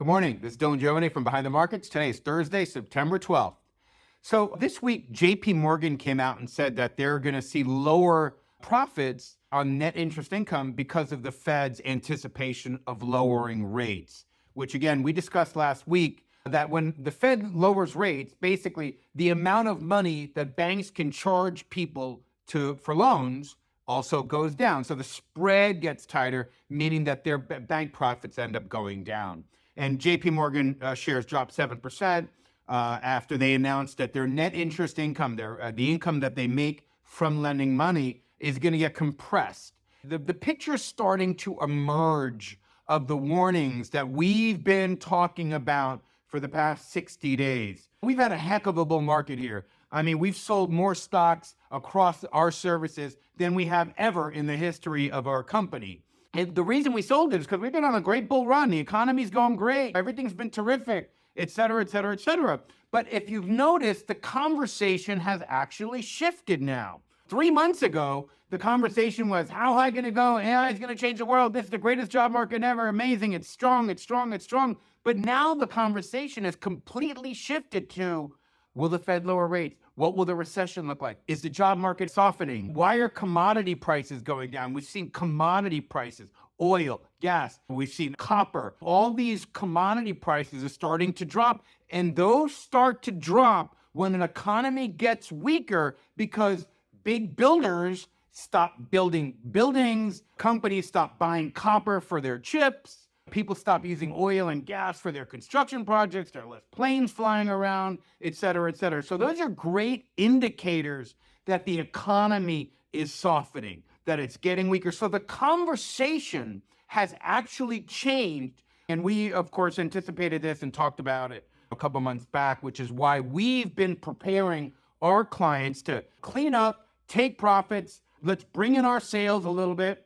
Good morning. This is Dylan Jovine from Behind the Markets. Today is Thursday, September 12th. So this week, JP Morgan came out and said that they're going to see lower profits on net interest income because of the Fed's anticipation of lowering rates, which again, we discussed last week that when the Fed lowers rates, basically the amount of money that banks can charge people for loans also goes down. So the spread gets tighter, meaning that their bank profits end up going down. And JP Morgan shares dropped 7% after they announced that their net interest income, the income that they make from lending money, is going to get compressed. The picture is starting to emerge of the warnings that we've been talking about for the past 60 days. We've had a heck of a bull market here. I mean, we've sold more stocks across our services than we have ever in the history of our company. And the reason we sold it is because we've been on a great bull run. The economy's going great. Everything's been terrific, et cetera, et cetera, et cetera. But if you've noticed, the conversation has actually shifted now. 3 months ago, the conversation was, how high can it go? AI is going to change the world. This is the greatest job market ever. Amazing. It's strong. It's strong. It's strong. But now the conversation has completely shifted to, will the Fed lower rates? What will the recession look like? Is the job market softening? Why are commodity prices going down? We've seen commodity prices, oil, gas, we've seen copper. All these commodity prices are starting to drop, and those start to drop when an economy gets weaker because big builders stop building buildings, companies stop buying copper for their chips, people stop using oil and gas for their construction projects, there are less planes flying around, et cetera, et cetera. So those are great indicators that the economy is softening, that it's getting weaker. So the conversation has actually changed. And we, of course, anticipated this and talked about it a couple months back, which is why we've been preparing our clients to clean up, take profits, let's bring in our sales a little bit.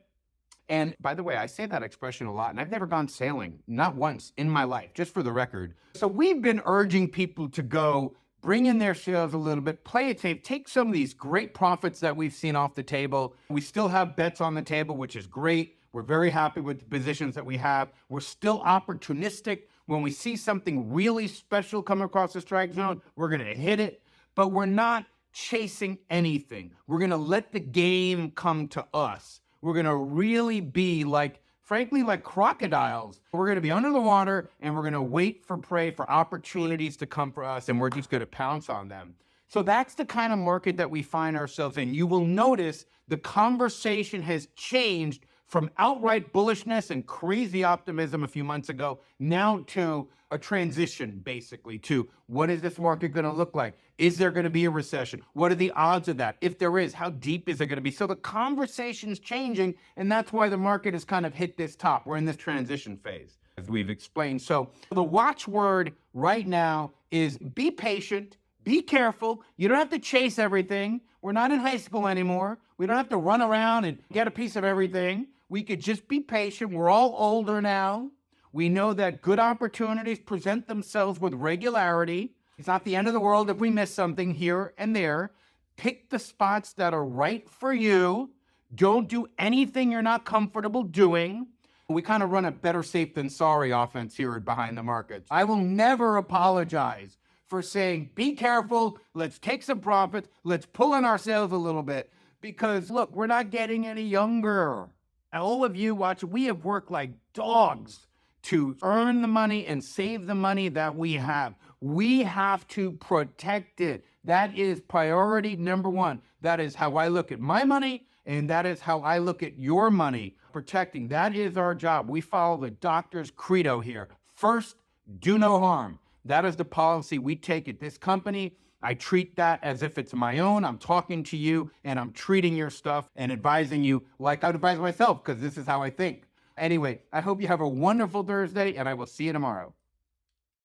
And by the way, I say that expression a lot, and I've never gone sailing, not once in my life, just for the record. So we've been urging people to go bring in their sales a little bit, play it safe, take some of these great profits that we've seen off the table. We still have bets on the table, which is great. We're very happy with the positions that we have. We're still opportunistic. When we see something really special come across the strike zone, we're going to hit it, but we're not chasing anything. We're going to let the game come to us. We're going to really be frankly, like crocodiles. We're going to be under the water and we're going to wait for prey, for opportunities to come for us, and we're just going to pounce on them. So that's the kind of market that we find ourselves in. You will notice the conversation has changed from outright bullishness and crazy optimism a few months ago, now to a transition, basically, to what is this market going to look like? Is there going to be a recession? What are the odds of that? If there is, how deep is it going to be? So the conversation's changing, and that's why the market has kind of hit this top. We're in this transition phase, as we've explained. So the watchword right now is be patient, be careful. You don't have to chase everything. We're not in high school anymore. We don't have to run around and get a piece of everything. We could just be patient. We're all older now. We know that good opportunities present themselves with regularity. It's not the end of the world if we miss something here and there. Pick the spots that are right for you. Don't do anything you're not comfortable doing. We kind of run a better safe than sorry offense here at Behind the Markets. I will never apologize for saying, be careful, let's take some profits, let's pull in our sales a little bit. Because look, we're not getting any younger. All of you watch, we have worked like dogs to earn the money and save the money that we have. We have to protect it. That is priority number one. That is how I look at my money, and that is how I look at your money. Protecting, that is our job. We follow the doctor's credo here. First, do no harm. That is the policy we take at this company. I treat that as if it's my own. I'm talking to you and I'm treating your stuff and advising you like I would advise myself, because this is how I think. Anyway, I hope you have a wonderful Thursday, and I will see you tomorrow.